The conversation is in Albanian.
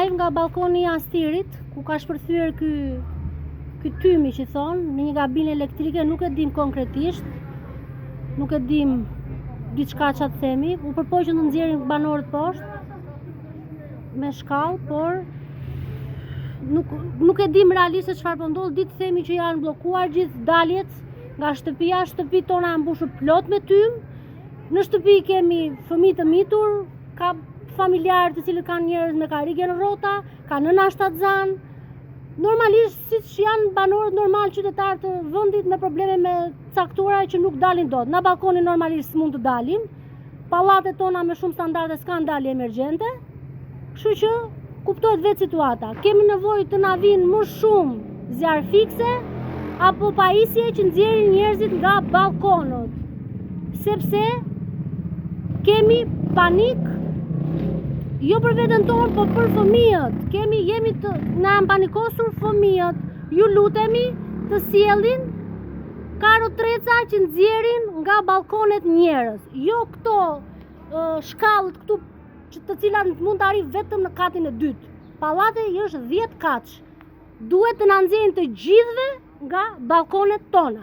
live nga balkoni i Astirit, ku ka shpërthyer ky tymi që thon, në një gabinë elektrike, nuk e dim konkretisht, nuk e dim diçka ç'a të themi, u përpoqën të nxjerrin banorët poshtë me shkallë, por nuk e dim realisht se çfarë po ndodh. Ditë themi që janë bllokuar gjithë daljet nga shtëpia, shtëpitë tona janë mbushur plot me tym. Në shtëpi kemi fëmijë të mitur, ka familjarë të cilët kanë njerëz me karrige në rrota, ka nëna shtatzan. Normalisht siç janë banorët normal qytetarë të vendit me probleme me caktuara që nuk dalin dot. Na balkoni normalisht s'mund të dalim. Pallatet tona me shumë standarde s'kan dalje emergjente. Kështu që kuptohet vetë situata. Kemi nevojë të na vinë më shumë zjarr fikse apo pajisje që nxjerrin njerëzit nga balkonët. Sepse kemi panik, jo për veten tonë, por për fëmijët. Na janë panikosur fëmijët. Ju lutemi të sjellin karotreca që nxjerrin nga balkonet njerëz. Jo këto shkallët këtu të cilat mund të arrijnë vetëm në katin e dytë. Pallati është 10 katësh. Duhet të na nxjerrin të gjithëve nga balkonet tona.